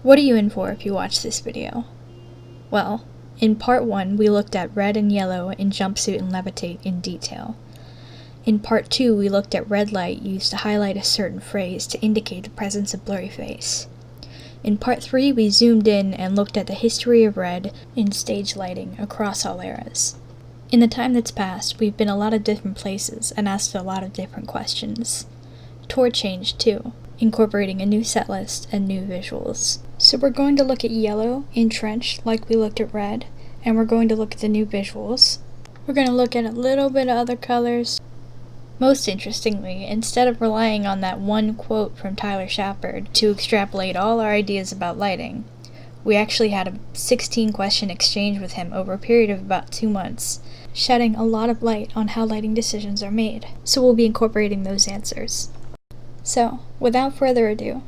What are you in for if you watch this video? Well, in part 1 we looked at red and yellow in Jumpsuit and Levitate in detail. In part 2 we looked at red light used to highlight a certain phrase to indicate the presence of blurry face. In part 3 we zoomed in and looked at the history of red in stage lighting across all eras. In the time that's passed, we've been a lot of different places and asked a lot of different questions. Tour changed too, incorporating a new set list and new visuals. So we're going to look at yellow in trench like we looked at red, and we're going to look at the new visuals. We're going to look at a little bit of other colors. Most interestingly, instead of relying on that one quote from Tyler Shepard to extrapolate all our ideas about lighting, we actually had a 16-question exchange with him over a period of about 2 months, shedding a lot of light on how lighting decisions are made. So we'll be incorporating those answers. So, without further ado,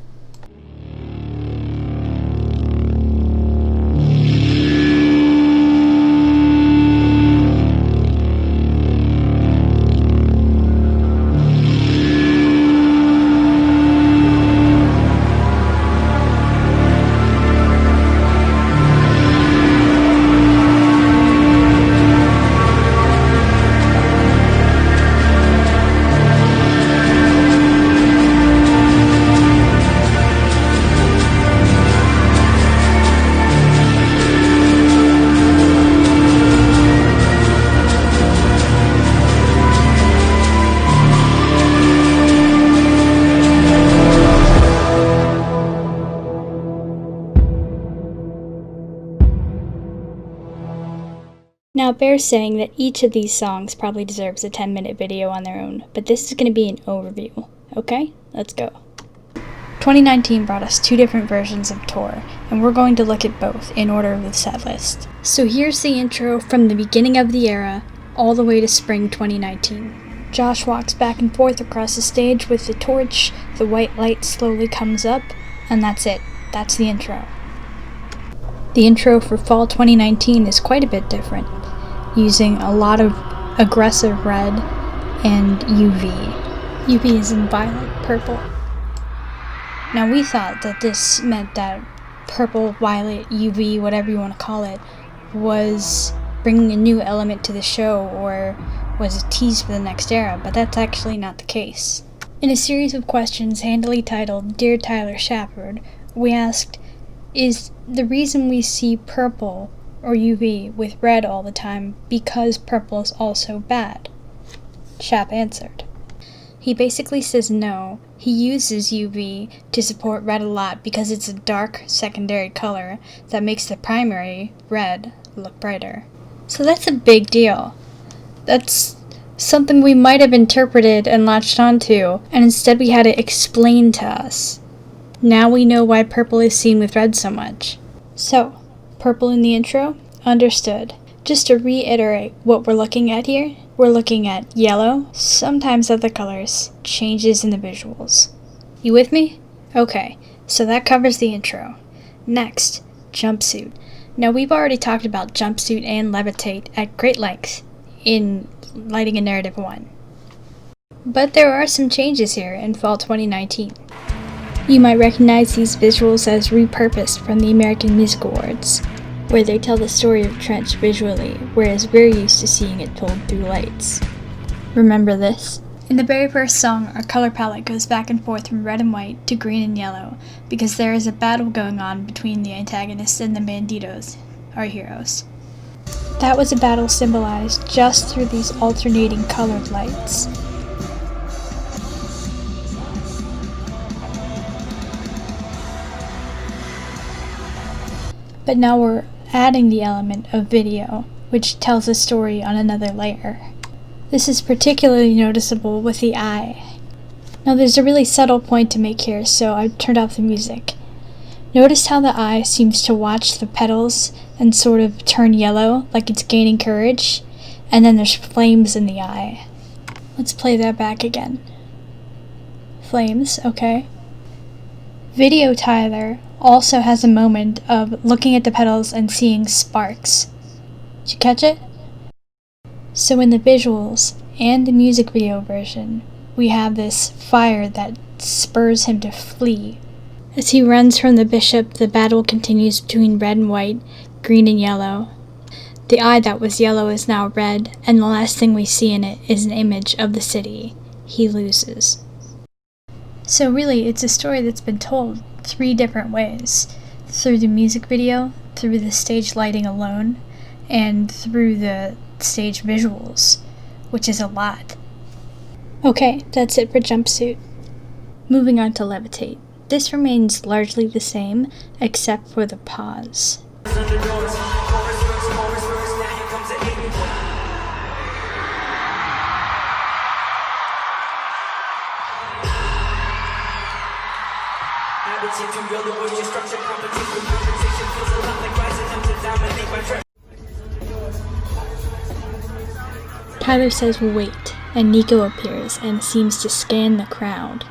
now, it bears saying that each of these songs probably deserves a 10-minute video on their own, but this is going to be an overview. Okay, let's go. 2019 brought us 2 different versions of Tour, and we're going to look at both in order of the set list. So here's the intro from the beginning of the era, all the way to spring 2019. Josh walks back and forth across the stage with the torch, the white light slowly comes up, and that's it. That's the intro. The intro for fall 2019 is quite a bit different, using a lot of aggressive red and UV. UV is in violet, purple. Now we thought that this meant that purple, violet, UV, whatever you want to call it, was bringing a new element to the show or was a tease for the next era, but that's actually not the case. In a series of questions handily titled Dear Tyler Shepard, we asked, is the reason we see purple or UV with red all the time because purple is also bad? Shap answered. He basically says no, he uses UV to support red a lot because it's a dark secondary color that makes the primary, red, look brighter. So that's a big deal. That's something we might have interpreted and latched onto, and instead we had it explained to us. Now we know why purple is seen with red so much. So, purple in the intro? Understood. Just to reiterate what we're looking at here, we're looking at yellow, sometimes other colors, changes in the visuals. You with me? Okay, so that covers the intro. Next, Jumpsuit. Now we've already talked about Jumpsuit and Levitate at great length in Lighting a Narrative 1. But there are some changes here in fall 2019. You might recognize these visuals as repurposed from the American Music Awards, where they tell the story of Trench visually, whereas we're used to seeing it told through lights. Remember this? In the very first song, our color palette goes back and forth from red and white to green and yellow, because there is a battle going on between the antagonists and the banditos, our heroes. That was a battle symbolized just through these alternating colored lights. But now we're adding the element of video, which tells a story on another layer. This is particularly noticeable with the eye. Now there's a really subtle point to make here, so I've turned off the music. Notice how the eye seems to watch the petals and sort of turn yellow, like it's gaining courage, and then there's flames in the eye. Let's play that back again. Flames, okay. Video Tyler also has a moment of looking at the petals and seeing sparks. Did you catch it? So in the visuals and the music video version, we have this fire that spurs him to flee. As he runs from the bishop, the battle continues between red and white, green and yellow. The eye that was yellow is now red, and the last thing we see in it is an image of the city. He loses. So really, it's a story that's been told 3 different ways. Through the music video, through the stage lighting alone, and through the stage visuals, which is a lot. Okay, that's it for Jumpsuit. Moving on to Levitate. This remains largely the same, except for the pause. Tyler says wait, and Nico appears and seems to scan the crowd.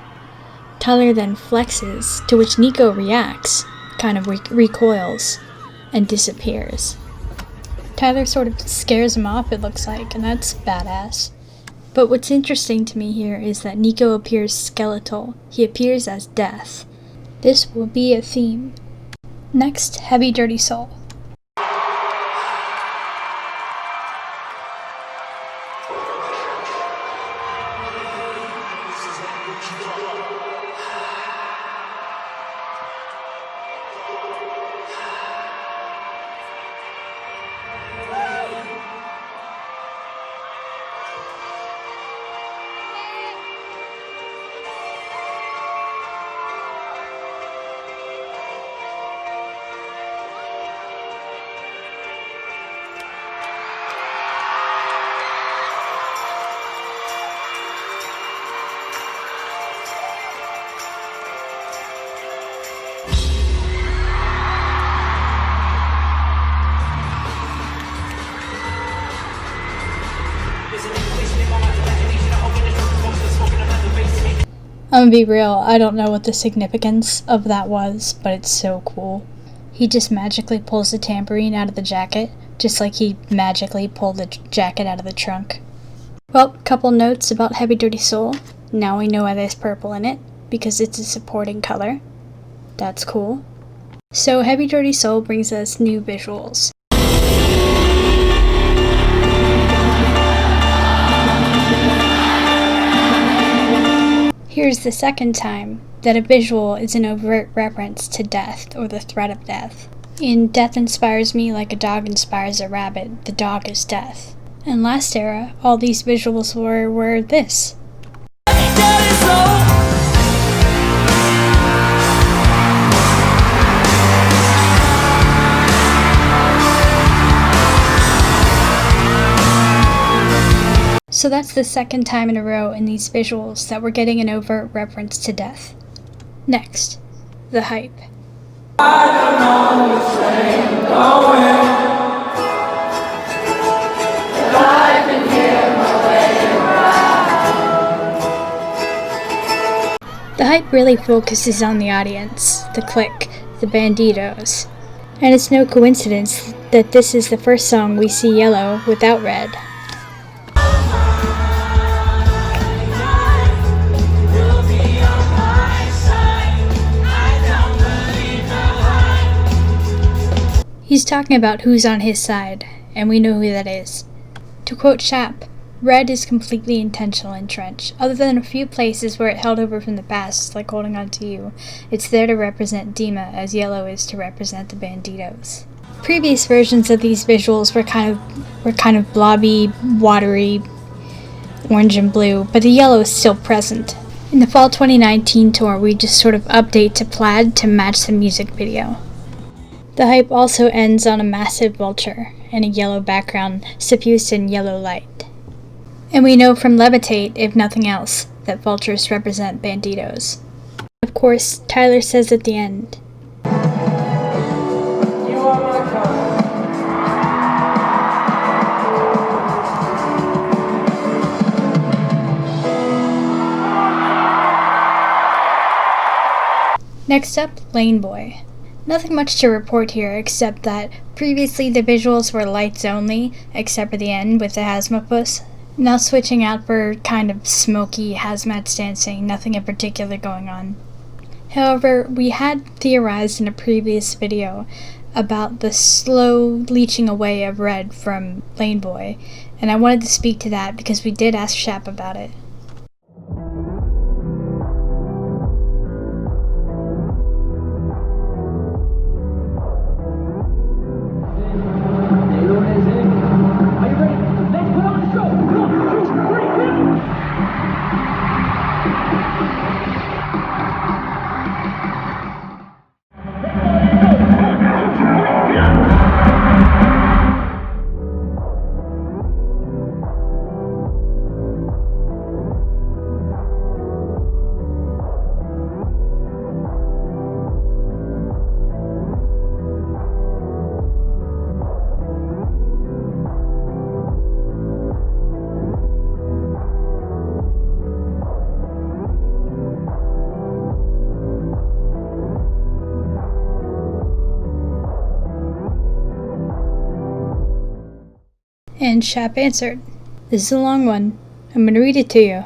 Tyler then flexes, to which Nico reacts, kind of recoils, and disappears. Tyler sort of scares him off, it looks like, and that's badass. But what's interesting to me here is that Nico appears skeletal. He appears as death. This will be a theme. Next, HeavyDirtySoul. I'm gonna be real, I don't know what the significance of that was, but it's so cool. He just magically pulls the tambourine out of the jacket, just like he magically pulled the jacket out of the trunk. Well, couple notes about HeavyDirtySoul. Now we know why there's purple in it, because it's a supporting color. That's cool. So HeavyDirtySoul brings us new visuals. Here's the second time that a visual is an overt reference to death, or the threat of death. In Death Inspires Me Like a Dog Inspires a Rabbit, the dog is death. In last era, all these visuals were this. So that's the second time in a row in these visuals that we're getting an overt reference to death. Next, the hype. I don't know which way I'm going, but I can hear my way around. The hype really focuses on the audience, the clique, the banditos. And it's no coincidence that this is the first song we see yellow without red. He's talking about who's on his side, and we know who that is. To quote Chap, red is completely intentional in Trench. Other than a few places where it held over from the past, like Holding On To You, it's there to represent Dima as yellow is to represent the banditos. Previous versions of these visuals were kind of blobby, watery, orange and blue, but the yellow is still present. In the fall 2019 tour, we just sort of update to plaid to match the music video. The hype also ends on a massive vulture and a yellow background suffused in yellow light. And we know from Levitate, if nothing else, that vultures represent banditos. Of course, Tyler says at the end, "You are my kind." Next up, Lane Boy. Nothing much to report here except that previously the visuals were lights only, except for the end with the Hazmapus. Now switching out for kind of smoky hazmat dancing, nothing in particular going on. However, we had theorized in a previous video about the slow leaching away of red from Lane Boy, and I wanted to speak to that because we did ask Shap about it. And Shap answered. This is a long one. I'm going to read it to you.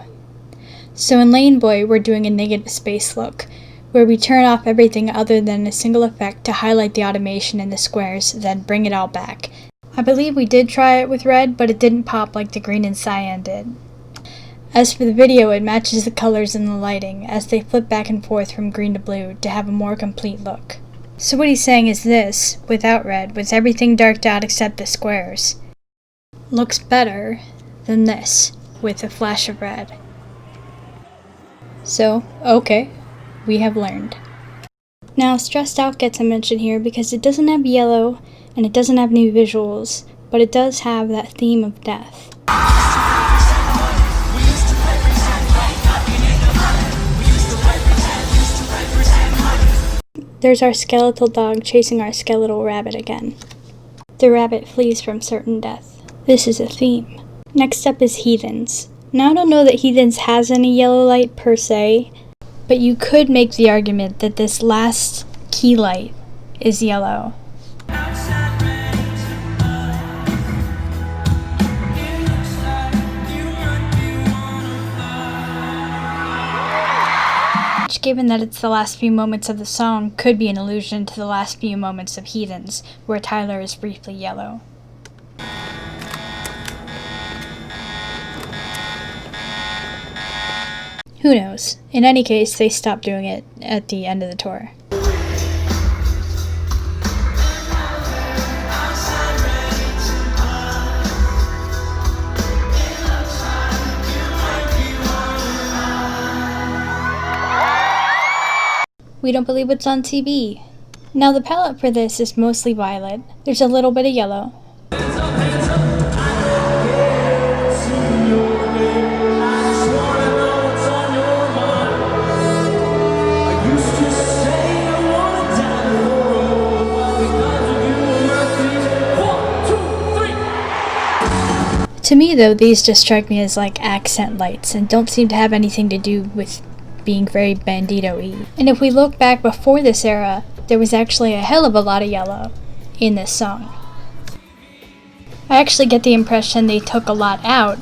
So in Lane Boy, we're doing a negative space look, where we turn off everything other than a single effect to highlight the automation in the squares, then bring it all back. I believe we did try it with red, but it didn't pop like the green and cyan did. As for the video, it matches the colors in the lighting, as they flip back and forth from green to blue to have a more complete look. So what he's saying is this, without red, with everything darked out except the squares, looks better than this, with a flash of red. So, okay, we have learned. Now, Stressed Out gets a mention here because it doesn't have yellow, and it doesn't have new visuals, but it does have that theme of death. There's our skeletal dog chasing our skeletal rabbit again. The rabbit flees from certain death. This is a theme. Next up is Heathens. Now I don't know that Heathens has any yellow light per se, but you could make the argument that this last key light is yellow. Which, given that it's the last few moments of the song, could be an allusion to the last few moments of Heathens, where Tyler is briefly yellow. Who knows? In any case, they stopped doing it at the end of the tour. We don't believe what's on TV. Now the palette for this is mostly violet. There's a little bit of yellow. To me though, these just strike me as like accent lights and don't seem to have anything to do with being very bandito-y. And if we look back before this era, there was actually a hell of a lot of yellow in this song. I actually get the impression they took a lot out,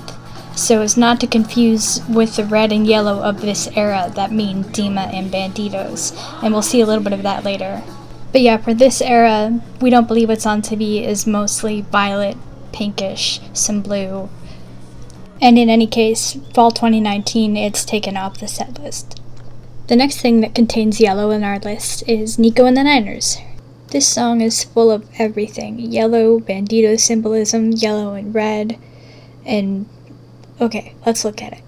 so as not to confuse with the red and yellow of this era that mean Dima and banditos, and we'll see a little bit of that later. But yeah, for this era, We Don't Believe What's on TV is mostly violet, pinkish, some blue. And in any case, fall 2019, it's taken off the set list. The next thing that contains yellow in our list is Nico and the Niners. This song is full of everything. Yellow, bandito symbolism, yellow and red, and okay, let's look at it.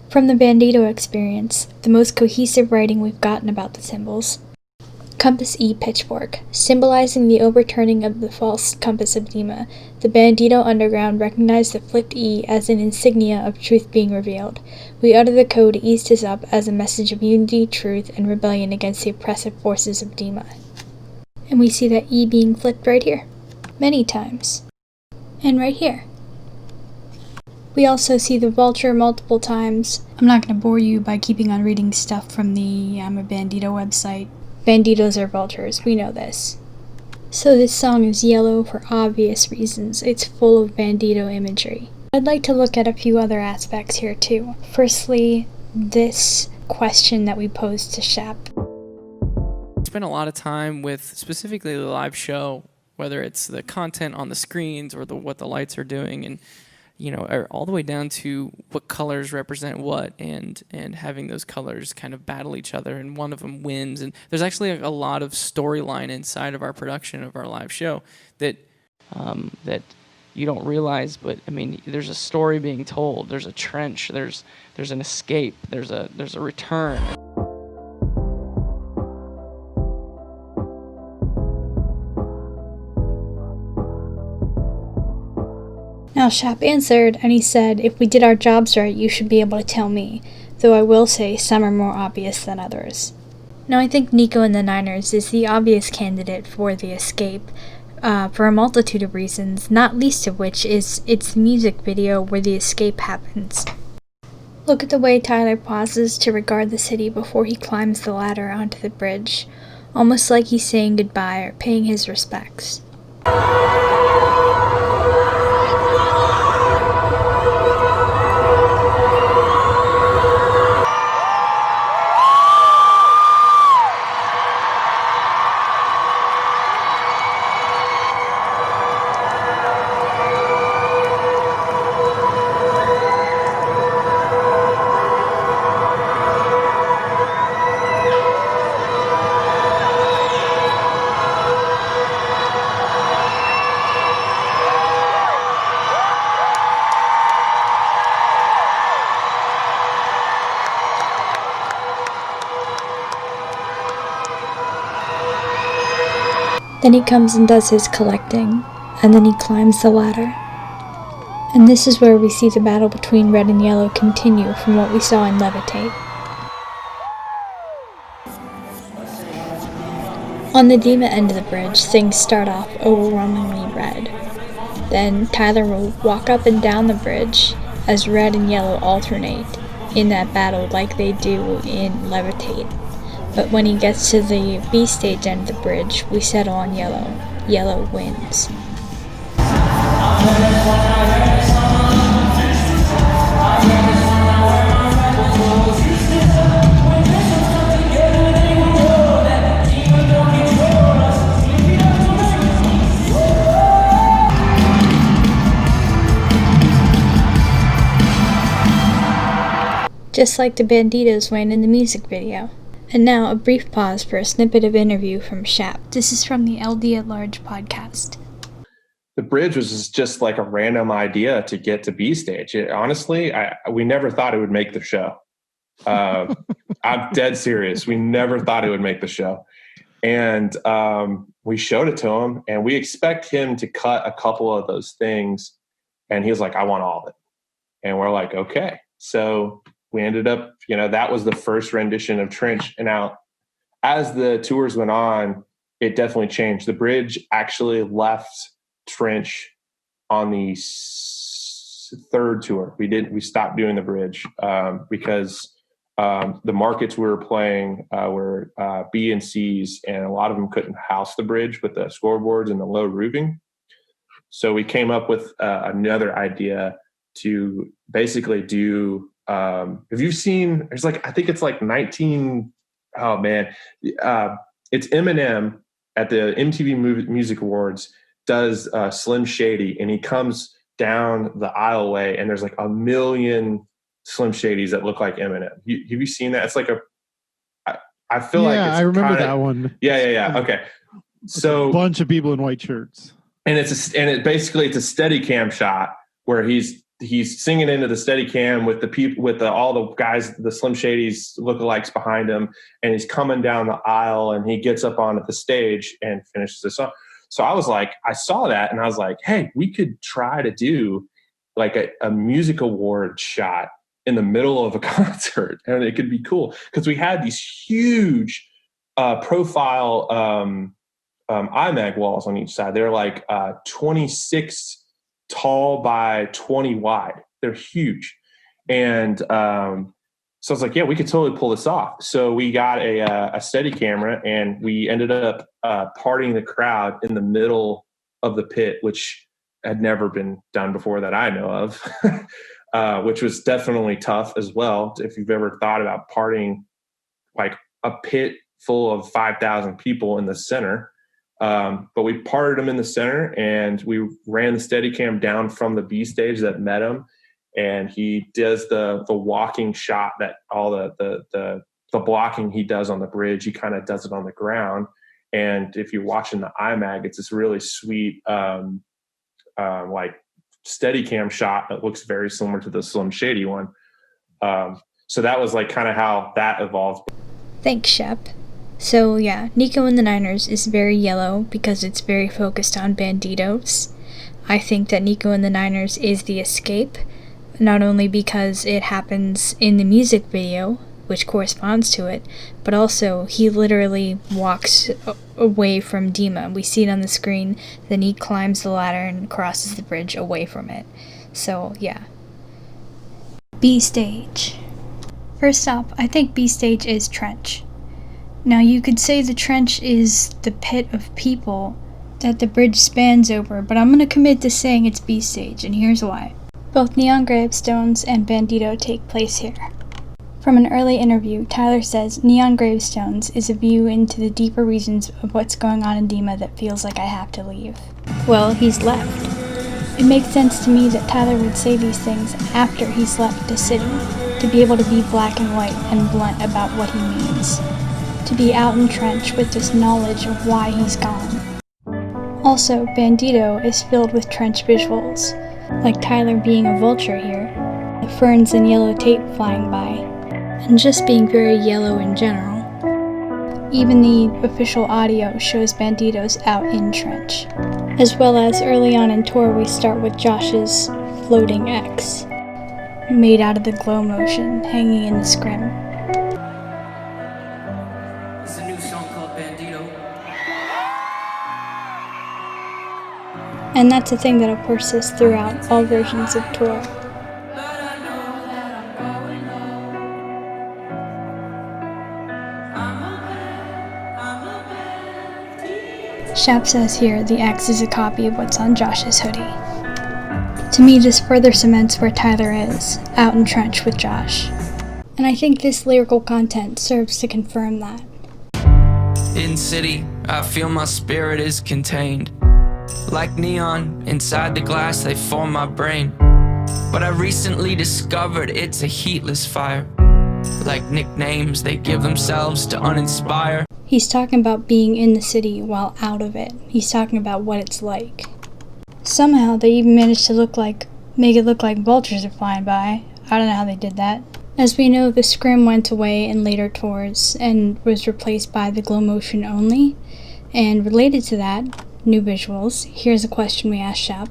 From the bandito experience, the most cohesive writing we've gotten about the symbols. Compass E pitchfork, symbolizing the overturning of the false compass of Dima. The bandito underground recognized the flipped E as an insignia of truth being revealed. We utter the code East is up as a message of unity, truth, and rebellion against the oppressive forces of Dima. And we see that E being flipped right here, many times. And right here. We also see the vulture multiple times. I'm not going to bore you by keeping on reading stuff from the I'm a Bandito website, Banditos are vultures, we know this. So this song is yellow for obvious reasons. It's full of bandito imagery. I'd like to look at a few other aspects here too. Firstly, this question that we posed to Shep. Spent a lot of time with specifically the live show, whether it's the content on the screens or what the lights are doing, and all the way down to what colors represent what, and having those colors kind of battle each other, and one of them wins. And there's actually a lot of storyline inside of our production of our live show that you don't realize, but I mean, there's a story being told. There's a trench. There's an escape. There's a return. Now Shep answered, and he said, if we did our jobs right, you should be able to tell me, though I will say some are more obvious than others. Now I think Nico and the Niners is the obvious candidate for the escape, for a multitude of reasons, not least of which is its music video where the escape happens. Look at the way Tyler pauses to regard the city before he climbs the ladder onto the bridge, almost like he's saying goodbye or paying his respects. Then he comes and does his collecting, and then he climbs the ladder. And this is where we see the battle between red and yellow continue from what we saw in Levitate. On the Dima end of the bridge, things start off overwhelmingly red. Then Tyler will walk up and down the bridge as red and yellow alternate in that battle like they do in Levitate. But when he gets to the B stage end of the bridge, we settle on yellow. Yellow wins. Just like the Banditos win in the music video. And now, a brief pause for a snippet of interview from Shep. This is from the LD at Large podcast. The bridge was just like a random idea to get to B stage. Honestly, we never thought it would make the show. I'm dead serious. We never thought it would make the show. And we showed it to him, and we expect him to cut a couple of those things. And he was like, I want all of it. And we're like, okay. So we ended up, that was the first rendition of Trench. And now, as the tours went on, it definitely changed. The bridge actually left Trench on the third tour. We stopped doing the bridge because the markets we were playing were B and C's, and a lot of them couldn't house the bridge with the scoreboards and the low roofing. So we came up with another idea to basically do. Have you seen? There's I think it's 19. Oh man, it's Eminem at the MTV Music Awards does Slim Shady, and he comes down the aisleway, and there's a million Slim Shadys that look like Eminem. Have you seen that? It's I feel like it's I remember that one. Yeah. Okay, so a bunch of people in white shirts, and it's a Steadicam shot where he's singing into the Steadicam with the people, with all the guys, the Slim Shadys lookalikes behind him, and he's coming down the aisle, and he gets up onto the stage and finishes the song. So I was like, I saw that, and I was like, hey, we could try to do a music award shot in the middle of a concert, and it could be cool because we had these huge profile iMac walls on each side. They're 26 tall by 20 wide. They're huge. And So I was like, yeah, we could totally pull this off. So we got a steady camera, and we ended up parting the crowd in the middle of the pit, which had never been done before that I know of, which was definitely tough as well. If you've ever thought about parting like a pit full of 5,000 people in the center. But we parted them in the center, and we ran the Steadicam down from the B stage that met him. And he does the walking shot that all the blocking he does on the bridge, he kind of does it on the ground. And if you're watching the iMag, it's this really sweet, like Steadicam shot that looks very similar to the Slim Shady one. So that was like kind of how that evolved. Thanks, Shep. So yeah, Nico and the Niners is very yellow because it's very focused on banditos. I think that Nico and the Niners is the escape, not only because it happens in the music video, which corresponds to it, but also he literally walks away from Dima. We see it on the screen, then he climbs the ladder and crosses the bridge away from it. So yeah. B stage. First up, I think B stage is trench. Now you could say the trench is the pit of people that the bridge spans over, but I'm going to commit to saying it's B stage, and here's why. Both Neon Gravestones and Bandito take place here. From an early interview, Tyler says Neon Gravestones is a view into the deeper reasons of what's going on in Dima that feels like I have to leave. Well, he's left. It makes sense to me that Tyler would say these things after he's left the city, to be able to be black and white and blunt about what he means. To be out in trench with this knowledge of why he's gone. Also, Bandito is filled with trench visuals, like Tyler being a vulture here, the ferns and yellow tape flying by, and just being very yellow in general. Even the official audio shows Banditos out in trench. As well as early on in tour we start with Josh's floating X, made out of the glow motion hanging in the scrim. It's a new song called Bandito. And that's a thing that'll persist throughout all versions of tour. Shap says here the X is a copy of what's on Josh's hoodie. To me, this further cements where Tyler is, out in trench with Josh. And I think this lyrical content serves to confirm that. In city, I feel my spirit is contained. Like neon, inside the glass they form my brain. But I recently discovered it's a heatless fire. Like nicknames they give themselves to uninspire. He's talking about being in the city while out of it. He's talking about what it's like. Somehow they even managed to make it look like vultures are flying by. I don't know how they did that. As we know, the scrim went away in later tours and was replaced by the glow motion only. And related to that, new visuals, here's a question we asked Shap.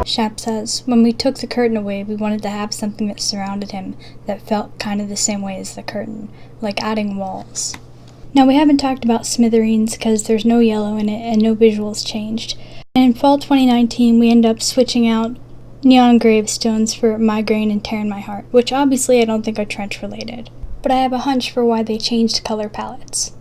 Shap says, when we took the curtain away, we wanted to have something that surrounded him that felt kind of the same way as the curtain, like adding walls. Now we haven't talked about Smithereens because there's no yellow in it and no visuals changed. And in fall 2019 we end up switching out Neon Gravestones for Migraine and Tearing My Heart, which obviously I don't think are trench related. But I have a hunch for why they changed color palettes.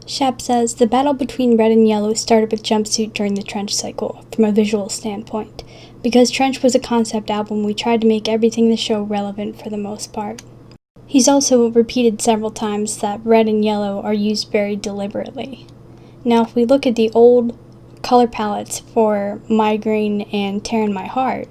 Shap says, the battle between red and yellow started with Jumpsuit during the Trench cycle, from a visual standpoint. Because Trench was a concept album, we tried to make everything in the show relevant for the most part. He's also repeated several times that red and yellow are used very deliberately. Now, if we look at the old color palettes for Migraine and Tearing My Heart,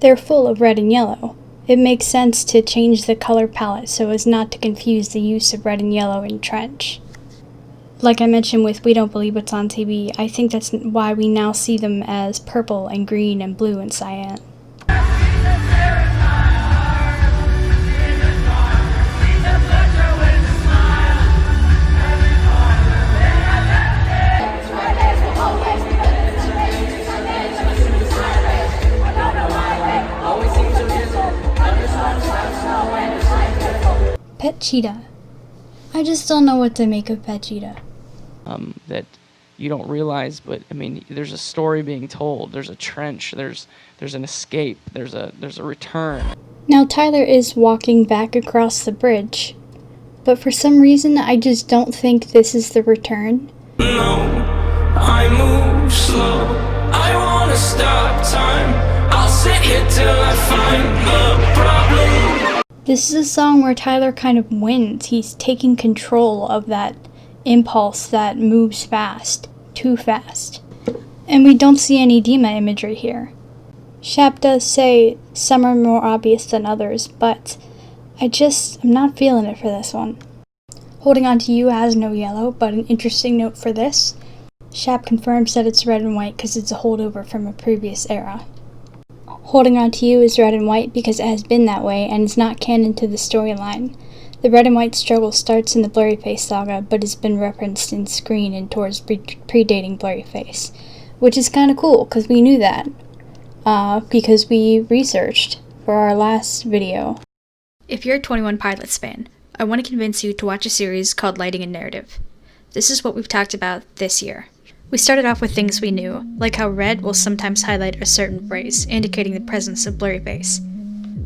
they're full of red and yellow. It makes sense to change the color palette so as not to confuse the use of red and yellow in Trench. Like I mentioned with We Don't Believe What's on TV, I think that's why we now see them as purple and green and blue and cyan. Pet Cheetah. I just don't know what to make of Pet Cheetah. That you don't realize, but I mean, there's a story being told. There's a trench. There's an escape. There's a return. Now Tyler is walking back across the bridge, but for some reason I just don't think this is the return. No, I move slow. I wanna stop time. I'll sit here till I find the problem. This is a song where Tyler kind of wins. He's taking control of that impulse that moves fast, too fast. And we don't see any Dima imagery here. Shap does say some are more obvious than others, but I'm not feeling it for this one. Holding On to You has no yellow, but an interesting note for this, Shap confirms that it's red and white because it's a holdover from a previous era. Holding On to You is red and white because it has been that way and is not canon to the storyline. The red and white struggle starts in the Blurryface saga, but has been referenced in Screen and towards predating Blurryface, which is kind of cool because we knew that, because we researched for our last video. If you're a 21 Pilots fan, I want to convince you to watch a series called Lighting and Narrative. This is what we've talked about this year. We started off with things we knew, like how red will sometimes highlight a certain phrase, indicating the presence of Blurryface.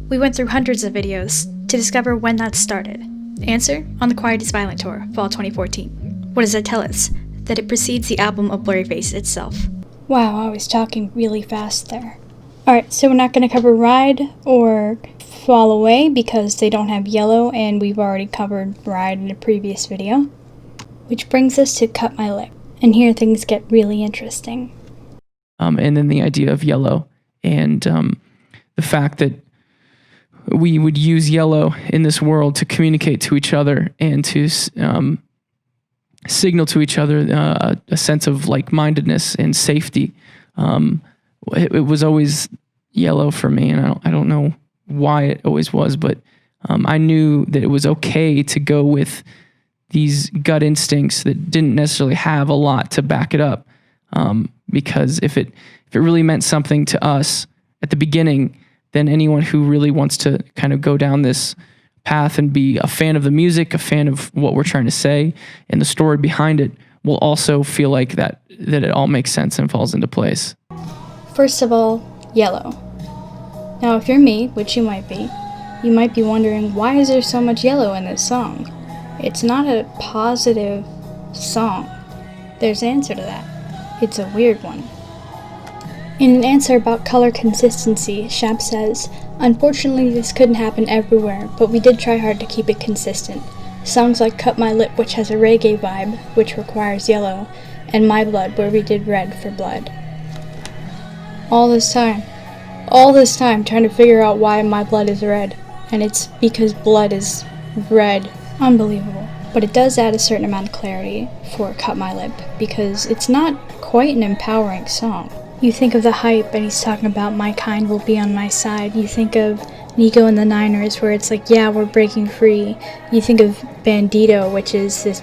We went through hundreds of videos to discover when that started. Answer: on the Quiet is Violent tour, fall 2014. What does that tell us? That it precedes the album of Blurryface itself. Wow, I was talking really fast there. Alright, so we're not going to cover Ride or Fall Away because they don't have yellow, and we've already covered Ride in a previous video. Which brings us to Cut My Lip, and here things get really interesting. And then the idea of yellow and the fact that we would use yellow in this world to communicate to each other and to signal to each other a sense of like-mindedness and safety. It was always yellow for me, and I don't know why it always was, but I knew that it was okay to go with these gut instincts that didn't necessarily have a lot to back it up, because if it really meant something to us at the beginning, then anyone who really wants to kind of go down this path and be a fan of the music, a fan of what we're trying to say, and the story behind it will also feel like that it all makes sense and falls into place. First of all, yellow. Now if you're me, which you might be wondering, why is there so much yellow in this song? It's not a positive song. There's an answer to that. It's a weird one. In an answer about color consistency, Shap says, unfortunately this couldn't happen everywhere, but we did try hard to keep it consistent. Songs like Cut My Lip, which has a reggae vibe, which requires yellow, and My Blood, where we did red for blood. All this time trying to figure out why My Blood is red, and it's because blood is red. Unbelievable. But it does add a certain amount of clarity for Cut My Lip, because it's not quite an empowering song. You think of the hype, and he's talking about my kind will be on my side. You think of Nico and the Niners, where it's like, yeah, we're breaking free. You think of Bandito, which is this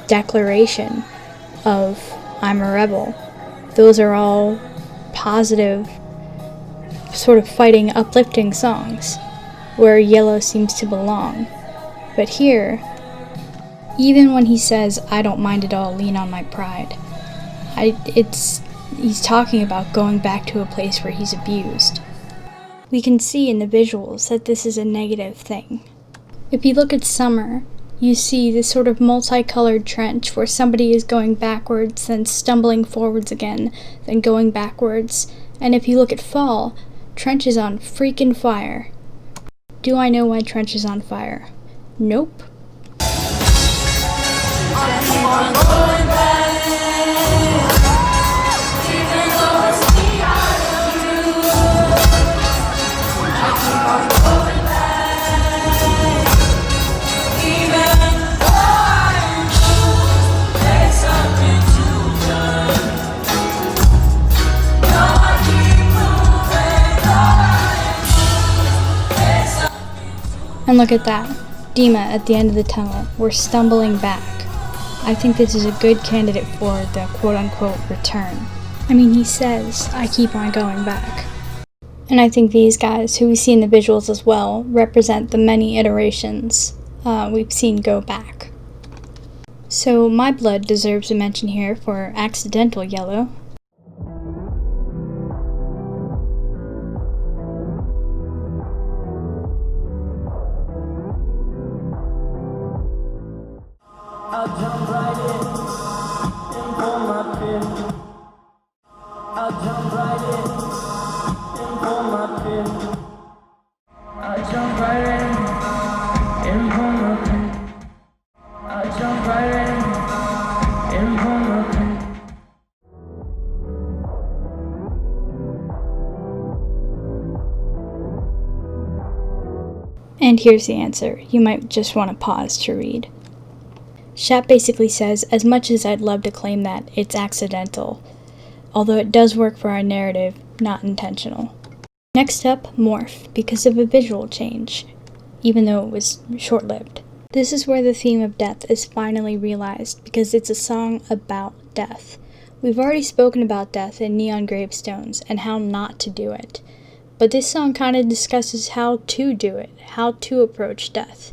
declaration of I'm a rebel. Those are all positive, sort of fighting, uplifting songs, where yellow seems to belong. But here, even when he says, I don't mind at all, lean on my pride, he's talking about going back to a place where he's abused. We can see in the visuals that this is a negative thing. If you look at Summer, you see this sort of multicolored trench where somebody is going backwards, then stumbling forwards again, then going backwards. And if you look at Fall, Trench is on freaking fire. Do I know why Trench is on fire? Nope. And look at that. Dima at the end of the tunnel. We're stumbling back. I think this is a good candidate for the quote-unquote return. I mean, he says, I keep on going back. And I think these guys, who we see in the visuals as well, represent the many iterations we've seen go back. So My Blood deserves a mention here for accidental yellow. I'll jump right in and pull my pin. I'll jump right in and pull my pin. I'll jump right in and pull my pin. I'll jump right in and pull my pin. And here's the answer. You might just want to pause to read. Shat basically says, as much as I'd love to claim that, it's accidental, although it does work for our narrative, not intentional. Next up, Morph, because of a visual change, even though it was short-lived. This is where the theme of death is finally realized, because it's a song about death. We've already spoken about death in Neon Gravestones, and how not to do it. But this song kind of discusses how to do it, how to approach death.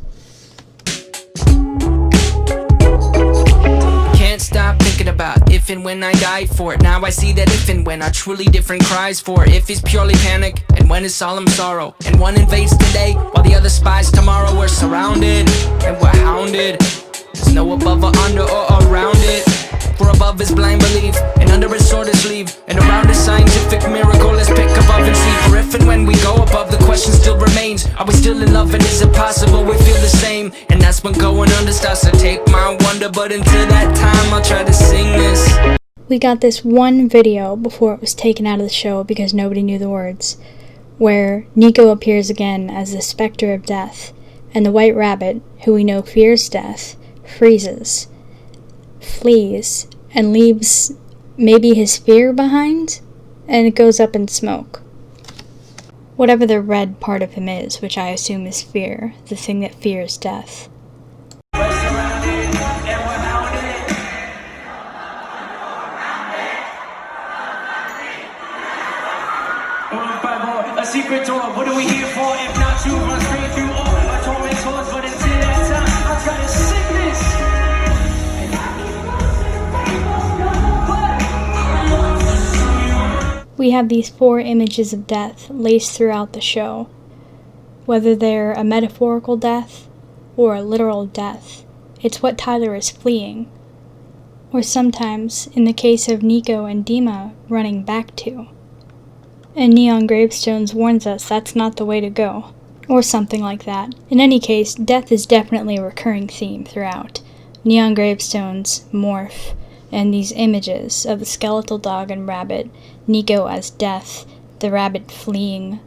Can't stop thinking about if and when I died for it. Now I see that if and when are truly different cries for it. If is purely panic, and when is solemn sorrow. And one invades today, while the other spies tomorrow. We're surrounded, and we're hounded. There's no above or under or around it. For above is blind belief, and under is sword is leave. And around is scientific miracle, let's pick above and see. For if and when we go above, the question still remains. Are we still in love, and is it possible we feel the same? And that's when going under starts to take my wonder. But until that time, I'll try to sing this. We got this one video before it was taken out of the show because nobody knew the words, where Nico appears again as the specter of death, and the white rabbit, who we know fears death, freezes, flees, and leaves maybe his fear behind, and it goes up in smoke. Whatever the red part of him is, which I assume is fear, the thing that fears death. A secret door, what are we here for? If not you, run straight through all our tormentors. But until that time, I'll try to sing this. We have these 4 images of death laced throughout the show. Whether they're a metaphorical death or a literal death, it's what Tyler is fleeing. Or sometimes, in the case of Nico and Dima, running back to. And Neon Gravestones warns us that's not the way to go. Or something like that. In any case, death is definitely a recurring theme throughout. Neon Gravestones, Morph, and these images of the skeletal dog and rabbit, Nico as death, the rabbit fleeing.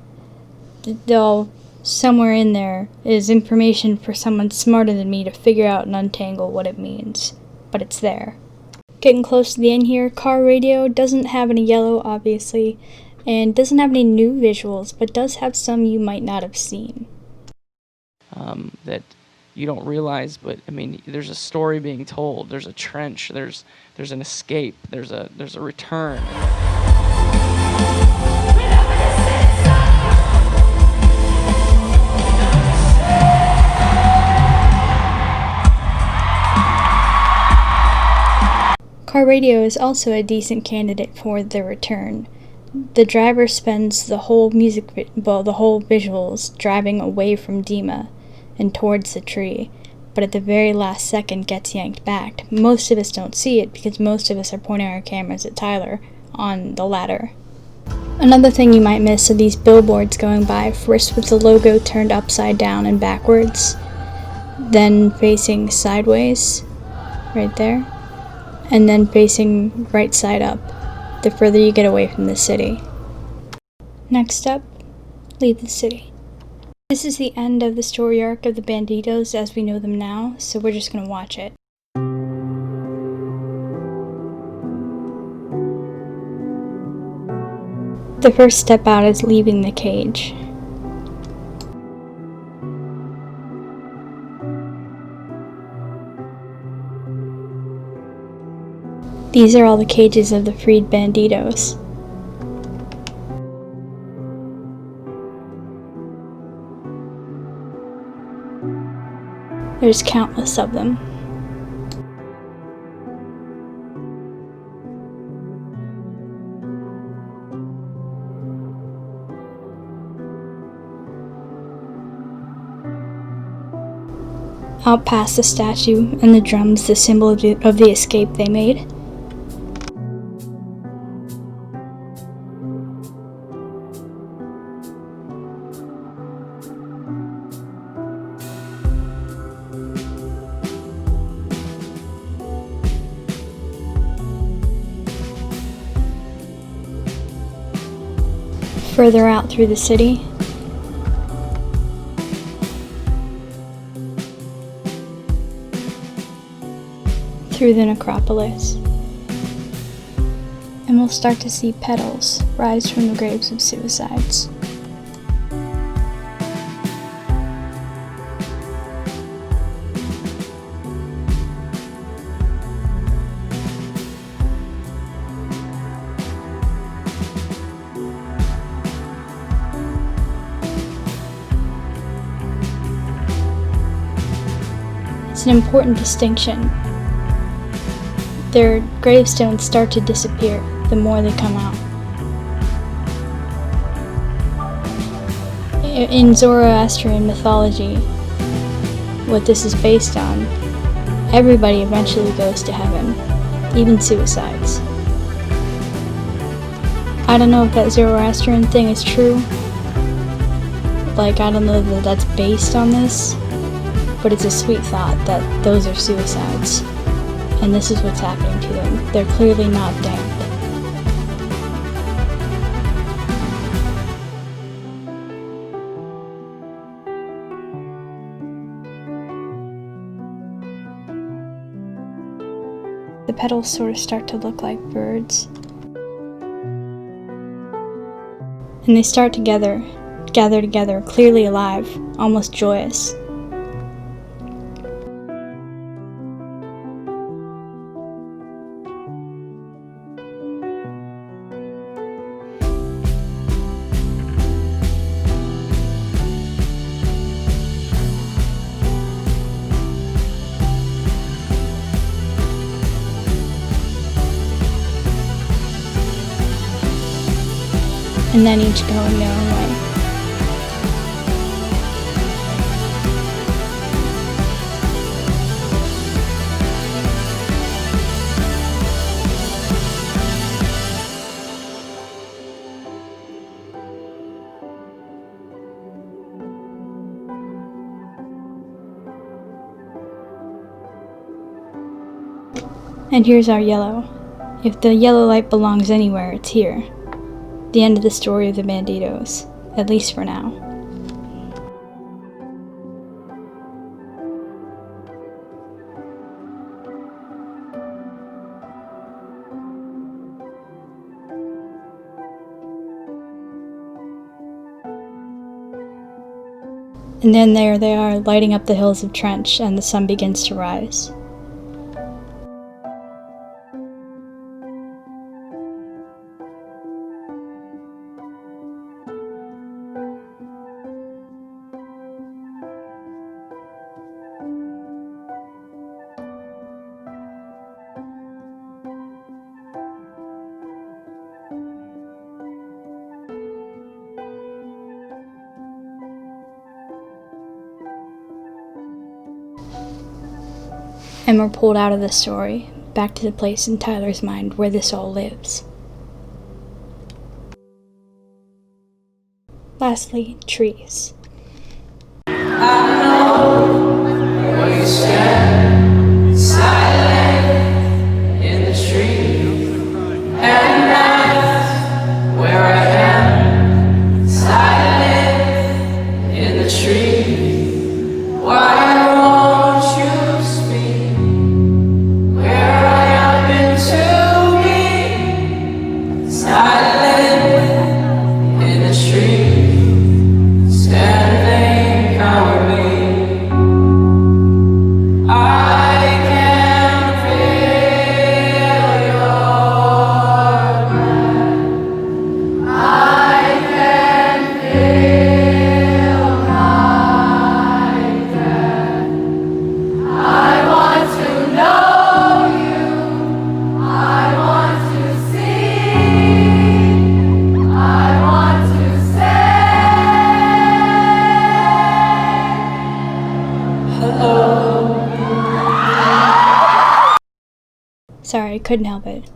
Though somewhere in there is information for someone smarter than me to figure out and untangle what it means. But it's there. Getting close to the end here, car radio doesn't have any yellow, obviously, and doesn't have any new visuals, but does have some you might not have seen. That you don't realize, but I mean, there's a story being told. There's a trench. There's an escape. There's a return. Car radio is also a decent candidate for the return. The driver spends the whole visuals driving away from Dima and towards the tree, but at the very last second gets yanked back. Most of us don't see it because most of us are pointing our cameras at Tyler on the ladder. Another thing you might miss are these billboards going by, first with the logo turned upside down and backwards, then facing sideways, right there, and then facing right side up, the further you get away from the city. Next up, leave the city. This is the end of the story arc of the Banditos as we know them now, so we're just gonna watch it. The first step out is leaving the cage. These are all the cages of the freed Banditos. There's countless of them. Out past the statue and the drums, the symbol of the escape they made. Further out through the city, through the necropolis, and we'll start to see petals rise from the graves of suicides. It's an important distinction. Their gravestones start to disappear the more they come out. In Zoroastrian mythology, what this is based on, everybody eventually goes to heaven, even suicides. I don't know if that Zoroastrian thing is true. Like, I don't know that that's based on this, but it's a sweet thought that those are suicides, and this is what's happening to them. They're clearly not damned. The petals sort of start to look like birds, and they start to gather together, clearly alive, almost joyous. And then each going their own way. And here's our yellow. If the yellow light belongs anywhere, it's here. The end of the story of the Banditos, at least for now. And then there they are, lighting up the hills of Trench, and the sun begins to rise. and we're pulled out of the story, back to the place in Tyler's mind where this all lives. Lastly, trees. Where you stand, silent in the tree, and that's where I am, silent in the tree. Why won't you speak? Where I am meant to be, silent in the tree, standing cowardly. Sorry, I couldn't help it.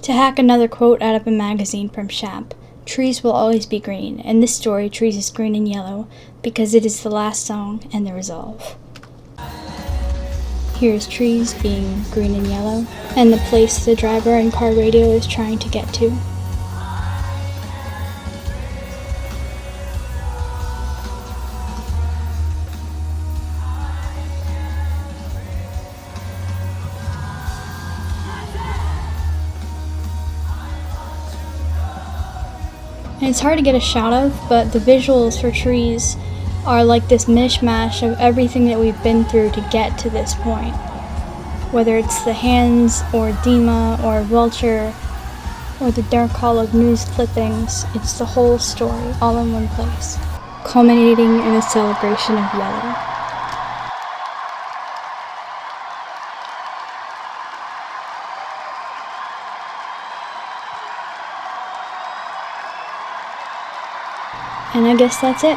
To hack another quote out of a magazine from Shap, trees will always be green, and this story, trees is green and yellow, because it is the last song and the resolve. Here's trees being green and yellow, and the place the driver and car radio is trying to get to. And it's hard to get a shot of, but the visuals for trees are like this mishmash of everything that we've been through to get to this point. Whether it's the hands, or Dima, or Vulture, or the dark hall of news clippings, it's the whole story, all in one place, culminating in a celebration of yellow. And I guess that's it.